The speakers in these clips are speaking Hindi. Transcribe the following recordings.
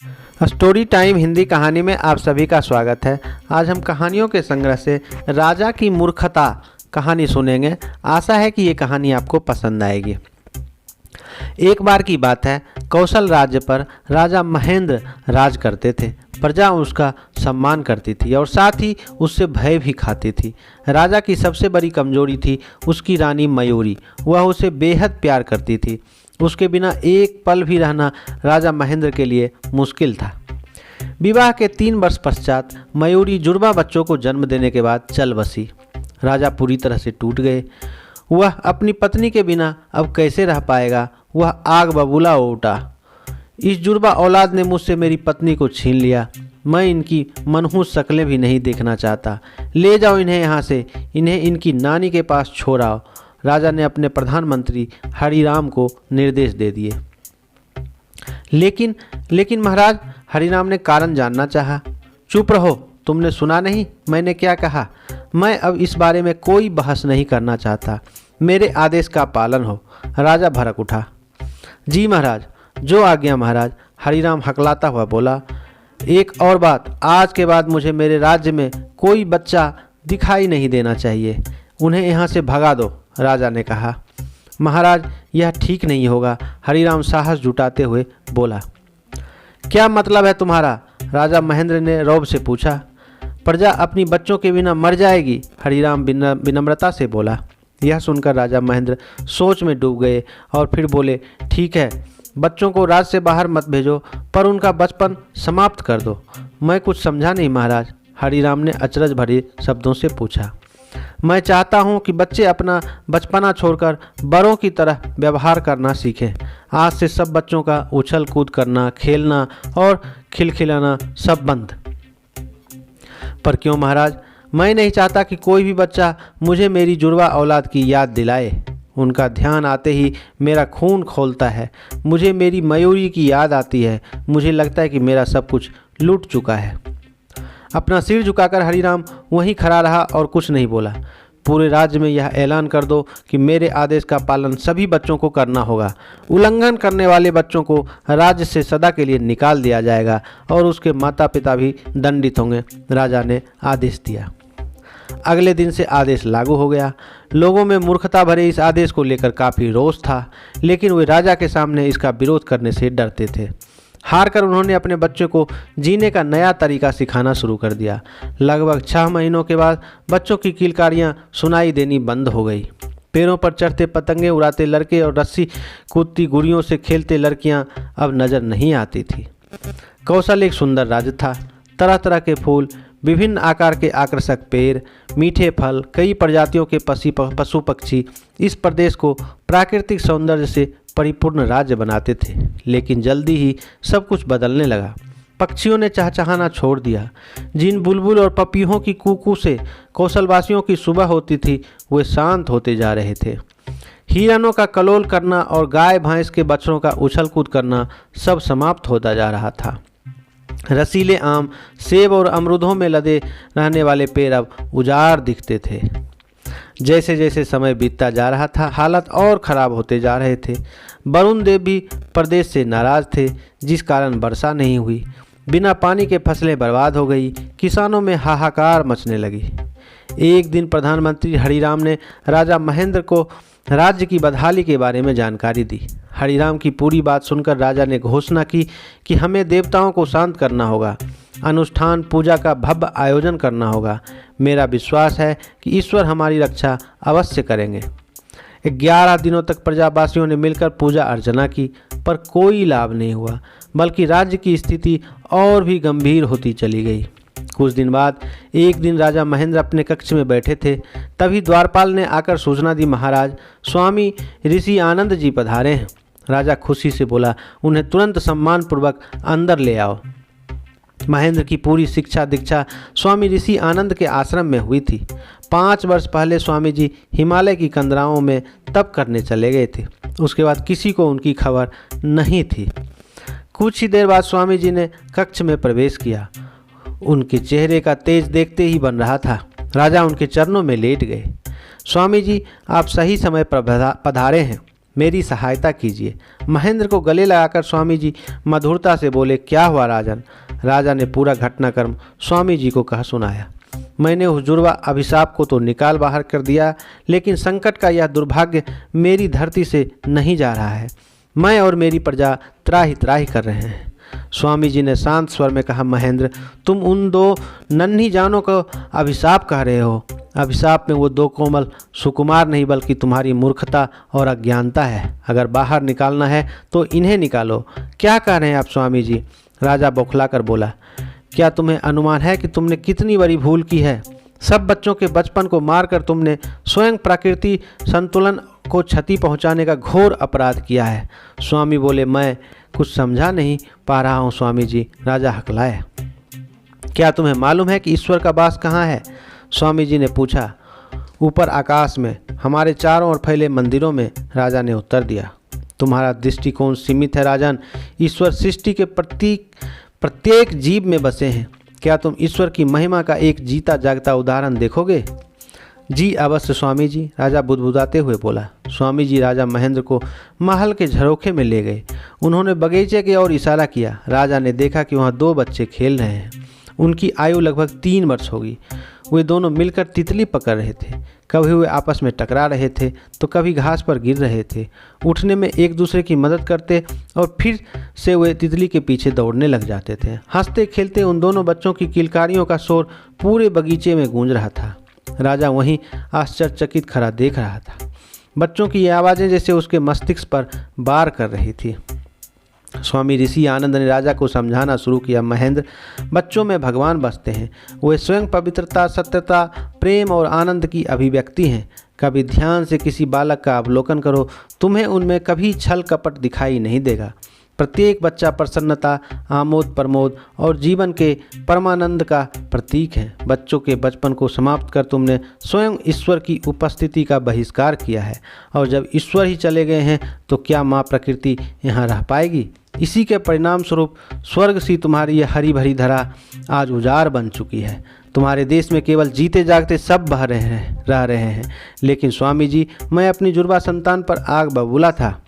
स्टोरी टाइम हिंदी कहानी में आप सभी का स्वागत है। आज हम कहानियों के संग्रह से राजा की मूर्खता कहानी सुनेंगे। आशा है कि ये कहानी आपको पसंद आएगी। एक बार की बात है, कौशल राज्य पर राजा महेंद्र राज करते थे। प्रजा उसका सम्मान करती थी और साथ ही उससे भय भी खाती थी। राजा की सबसे बड़ी कमजोरी थी उसकी रानी मयूरी। वह उसे बेहद प्यार करती थी। उसके बिना एक पल भी रहना राजा महेंद्र के लिए मुश्किल था। विवाह के 3 वर्ष पश्चात मयूरी जुड़वा बच्चों को जन्म देने के बाद चल बसी। राजा पूरी तरह से टूट गए। वह अपनी पत्नी के बिना अब कैसे रह पाएगा। वह आग बबूला हो उठा। इस जुड़वा औलाद ने मुझसे मेरी पत्नी को छीन लिया। मैं इनकी मनहूस शक्लें भी नहीं देखना चाहता। ले जाओ इन्हें यहाँ से। इन्हें इनकी नानी के पास छोड़ आओ। राजा ने अपने प्रधानमंत्री हरिराम को निर्देश दे दिए। लेकिन महाराज, हरिराम ने कारण जानना चाहा। चुप रहो, तुमने सुना नहीं मैंने क्या कहा। मैं अब इस बारे में कोई बहस नहीं करना चाहता। मेरे आदेश का पालन हो। राजा भड़क उठा। जी महाराज, जो आज्ञा महाराज, हरिराम हकलाता हुआ बोला। एक और बात, आज के बाद मुझे मेरे राज्य में कोई बच्चा दिखाई नहीं देना चाहिए। उन्हें यहाँ से भगा दो, राजा ने कहा। महाराज, यह ठीक नहीं होगा, हरिराम साहस जुटाते हुए बोला। क्या मतलब है तुम्हारा? राजा महेंद्र ने रौब से पूछा। प्रजा अपनी बच्चों के बिना मर जाएगी, हरिराम विनम्रता से बोला। यह सुनकर राजा महेंद्र सोच में डूब गए और फिर बोले, ठीक है, बच्चों को राज्य से बाहर मत भेजो, पर उनका बचपन समाप्त कर दो। मैं कुछ समझा नहीं महाराज, हरिराम ने अचरज भरे शब्दों से पूछा। मैं चाहता हूं कि बच्चे अपना बचपना छोड़कर बड़ों की तरह व्यवहार करना सीखें। आज से सब बच्चों का उछल कूद करना, खेलना और खिलखिलाना सब बंद। पर क्यों महाराज? मैं नहीं चाहता कि कोई भी बच्चा मुझे मेरी जुड़वा औलाद की याद दिलाए। उनका ध्यान आते ही मेरा खून खौलता है। मुझे मेरी मयूरी की याद आती है। मुझे लगता है कि मेरा सब कुछ लूट चुका है। अपना सिर झुकाकर हरिराम वहीं खड़ा रहा और कुछ नहीं बोला। पूरे राज्य में यह ऐलान कर दो कि मेरे आदेश का पालन सभी बच्चों को करना होगा। उल्लंघन करने वाले बच्चों को राज्य से सदा के लिए निकाल दिया जाएगा और उसके माता पिता भी दंडित होंगे, राजा ने आदेश दिया। अगले दिन से आदेश लागू हो गया। लोगों में मूर्खता भरे इस आदेश को लेकर काफ़ी रोष था, लेकिन वे राजा के सामने इसका विरोध करने से डरते थे। हार कर उन्होंने अपने बच्चों को जीने का नया तरीका सिखाना शुरू कर दिया। लगभग 6 महीनों के बाद बच्चों की किलकारियाँ सुनाई देनी बंद हो गई। पेड़ों पर चढ़ते पतंगे उड़ाते लड़के और रस्सी कूदती गुड़ियों से खेलते लड़कियाँ अब नज़र नहीं आती थी। कौशल एक सुंदर राज्य था। तरह तरह के फूल, विभिन्न आकार के आकर्षक पेड़, मीठे फल, कई प्रजातियों के पशु पक्षी इस प्रदेश को प्राकृतिक सौंदर्य से परिपूर्ण राज्य बनाते थे। लेकिन जल्दी ही सब कुछ बदलने लगा। पक्षियों ने चहचहाना छोड़ दिया। जिन बुलबुल और पपीहों की कूकू से कौशलवासियों की सुबह होती थी, वे शांत होते जा रहे थे। हिरणों का कलोल करना और गाय भैंस के बछड़ों का उछल कूद करना सब समाप्त होता जा रहा था। रसीले आम, सेब और अमरूदों में लदे रहने वाले पेड़ अब उजाड़ दिखते थे। जैसे जैसे समय बीतता जा रहा था, हालत और ख़राब होते जा रहे थे। वरुण देव भी प्रदेश से नाराज थे, जिस कारण वर्षा नहीं हुई। बिना पानी के फसलें बर्बाद हो गई। किसानों में हाहाकार मचने लगी। एक दिन प्रधानमंत्री हरिराम ने राजा महेंद्र को राज्य की बदहाली के बारे में जानकारी दी। हरिराम की पूरी बात सुनकर राजा ने घोषणा की कि हमें देवताओं को शांत करना होगा, अनुष्ठान पूजा का भव्य आयोजन करना होगा। मेरा विश्वास है कि ईश्वर हमारी रक्षा अवश्य करेंगे। 11 दिनों तक प्रजावासियों ने मिलकर पूजा अर्चना की, पर कोई लाभ नहीं हुआ, बल्कि राज्य की स्थिति और भी गंभीर होती चली गई। कुछ दिन बाद एक दिन राजा महेंद्र अपने कक्ष में बैठे थे। तभी द्वारपाल ने आकर सूचना दी, महाराज, स्वामी ऋषि आनंद जी पधारे हैं। राजा खुशी से बोला, उन्हें तुरंत सम्मानपूर्वक अंदर ले आओ। महेंद्र की पूरी शिक्षा दीक्षा स्वामी ऋषि आनंद के आश्रम में हुई थी। 5 वर्ष पहले स्वामी जी हिमालय की कंदराओं में तप करने चले गए थे। उसके बाद किसी को उनकी खबर नहीं थी। कुछ ही देर बाद स्वामी जी ने कक्ष में प्रवेश किया। उनके चेहरे का तेज देखते ही बन रहा था। राजा उनके चरणों में लेट गए। स्वामी जी, आप सही समय पर पधारे हैं। मेरी सहायता कीजिए। महेंद्र को गले लगाकर स्वामी जी मधुरता से बोले, क्या हुआ राजन? राजा ने पूरा घटनाक्रम स्वामी जी को कह सुनाया। मैंने उस जुड़वा अभिशाप को तो निकाल बाहर कर दिया, लेकिन संकट का यह दुर्भाग्य मेरी धरती से नहीं जा रहा है। मैं और मेरी प्रजा त्राही त्राही कर रहे हैं। स्वामी जी ने शांत स्वर में कहा, महेंद्र, तुम उन दो नन्ही जानों को अभिशाप कह रहे हो। अभिशाप में वो दो कोमल सुकुमार नहीं, बल्कि तुम्हारी मूर्खता और अज्ञानता है। अगर बाहर निकालना है तो इन्हें निकालो। क्या कह रहे हैं आप स्वामी जी? राजा बौखलाकर बोला, क्या तुम्हें अनुमान है कि तुमने कितनी बड़ी भूल की है? सब बच्चों के बचपन को मारकर तुमने स्वयं प्रकृति संतुलन को क्षति पहुंचाने का घोर अपराध किया है। स्वामी बोले, मैं कुछ समझा नहीं पा रहा हूँ स्वामी जी। राजा हकलाए। क्या तुम्हें मालूम है कि ईश्वर का वास कहाँ है? स्वामी जी ने पूछा। ऊपर आकाश में, हमारे चारों ओर फैले मंदिरों में, राजा ने उत्तर दिया। तुम्हारा दृष्टिकोण सीमित है राजन। ईश्वर सृष्टि के प्रत्येक जीव में बसे हैं। क्या तुम ईश्वर की महिमा का एक जीता जागता उदाहरण देखोगे? जी अवश्य स्वामी जी, राजा बुदबुदाते हुए बोला। स्वामी जी राजा महेंद्र को महल के झरोखे में ले गए। उन्होंने बगीचे की ओर इशारा किया। राजा ने देखा कि वहाँ दो बच्चे खेल रहे हैं। उनकी आयु लगभग 3 वर्ष होगी। वे दोनों मिलकर तितली पकड़ रहे थे। कभी वे आपस में टकरा रहे थे तो कभी घास पर गिर रहे थे। उठने में एक दूसरे की मदद करते और फिर से वे तितली के पीछे दौड़ने लग जाते थे। हंसते खेलते उन दोनों बच्चों की किलकारियों का शोर पूरे बगीचे में गूंज रहा था। राजा वहीं आश्चर्यचकित खड़ा देख रहा था। बच्चों की ये आवाज़ें जैसे उसके मस्तिष्क पर वार कर रही थी। स्वामी ऋषि आनंद ने राजा को समझाना शुरू किया, महेंद्र, बच्चों में भगवान बसते हैं। वे स्वयं पवित्रता, सत्यता, प्रेम और आनंद की अभिव्यक्ति हैं। कभी ध्यान से किसी बालक का अवलोकन करो, तुम्हें उनमें कभी छल कपट दिखाई नहीं देगा। प्रत्येक बच्चा प्रसन्नता, आमोद प्रमोद और जीवन के परमानंद का प्रतीक है। बच्चों के बचपन को समाप्त कर तुमने स्वयं ईश्वर की उपस्थिति का बहिष्कार किया है, और जब ईश्वर ही चले गए हैं तो क्या माँ प्रकृति यहाँ रह पाएगी? इसी के परिणाम स्वरूप स्वर्ग सी तुम्हारी यह हरी भरी धरा आज उजाड़ बन चुकी है। तुम्हारे देश में केवल जीते जागते सब रह रहे हैं। लेकिन स्वामी जी, मैं अपनी जुड़वा संतान पर आग बबूला था।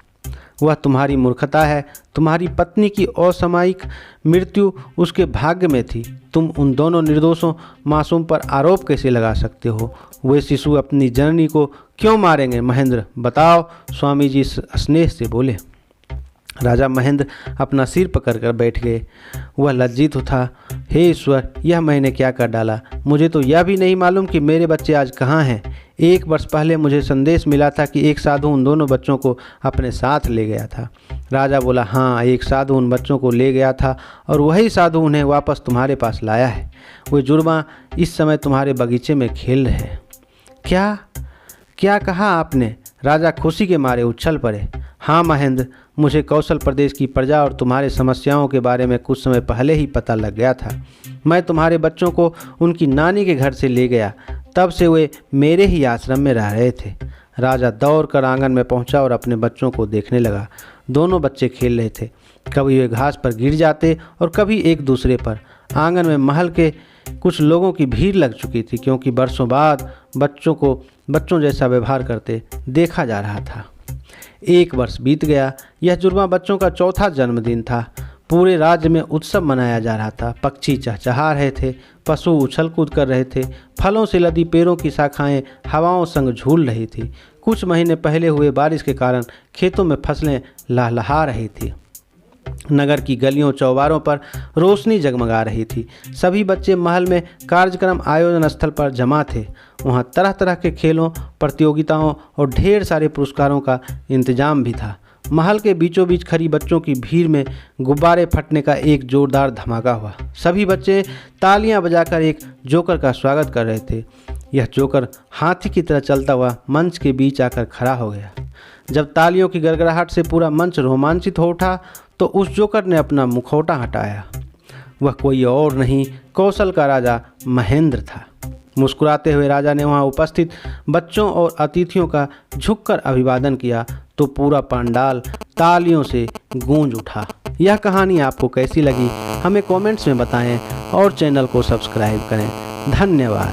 वह तुम्हारी मूर्खता है। तुम्हारी पत्नी की असामयिक मृत्यु उसके भाग्य में थी। तुम उन दोनों निर्दोषों मासूम पर आरोप कैसे लगा सकते हो? वे शिशु अपनी जननी को क्यों मारेंगे? महेंद्र, बताओ, स्वामी जी स्नेह से बोले। राजा महेंद्र अपना सिर पकड़कर बैठ गए। वह लज्जित था। हे ईश्वर, यह मैंने क्या कर डाला? मुझे तो यह भी नहीं मालूम कि मेरे बच्चे आज कहाँ हैं। 1 वर्ष पहले मुझे संदेश मिला था कि एक साधु उन दोनों बच्चों को अपने साथ ले गया था। राजा बोला, हाँ, एक साधु उन बच्चों को ले गया था और वही साधु उन्हें वापस तुम्हारे पास लाया है। वे जुड़वा इस समय तुम्हारे बगीचे में खेल रहे हैं। क्या कहा आपने? राजा खुशी के मारे उछल पड़े। हाँ महेंद्र, मुझे कौशल प्रदेश की प्रजा और तुम्हारे समस्याओं के बारे में कुछ समय पहले ही पता लग गया था। मैं तुम्हारे बच्चों को उनकी नानी के घर से ले गया। तब से वे मेरे ही आश्रम में रह रहे थे। राजा दौड़कर आंगन में पहुंचा और अपने बच्चों को देखने लगा। दोनों बच्चे खेल रहे थे। कभी वे घास पर गिर जाते और कभी एक दूसरे पर। आंगन में महल के कुछ लोगों की भीड़ लग चुकी थी, क्योंकि बरसों बाद बच्चों को बच्चों जैसा व्यवहार करते देखा जा रहा था। 1 वर्ष बीत गया। यह जुड़वा बच्चों का 4था जन्मदिन था। पूरे राज्य में उत्सव मनाया जा रहा था। पक्षी चहचहा रहे थे, पशु उछल कूद कर रहे थे, फलों से लदी पेड़ों की शाखाएं हवाओं संग झूल रही थी। कुछ महीने पहले हुए बारिश के कारण खेतों में फसलें लहलहा रही थी। नगर की गलियों चौबारों पर रोशनी जगमगा रही थी। सभी बच्चे महल में कार्यक्रम आयोजन स्थल पर जमा थे। वहाँ तरह तरह के खेलों, प्रतियोगिताओं और ढेर सारे पुरस्कारों का इंतजाम भी था। महल के बीचों बीच खड़ी बच्चों की भीड़ में गुब्बारे फटने का एक जोरदार धमाका हुआ। सभी बच्चे तालियां बजाकर एक जोकर का स्वागत कर रहे थे। यह जोकर हाथी की तरह चलता हुआ मंच के बीच आकर खड़ा हो गया। जब तालियों की गड़गड़ाहट से पूरा मंच रोमांचित हो उठा तो उस जोकर ने अपना मुखौटा हटाया। वह कोई और नहीं, कौशल का राजा महेंद्र था। मुस्कुराते हुए राजा ने वहां उपस्थित बच्चों और अतिथियों का झुककर अभिवादन किया तो पूरा पंडाल तालियों से गूंज उठा। यह कहानी आपको कैसी लगी हमें कमेंट्स में बताएं और चैनल को सब्सक्राइब करें। धन्यवाद।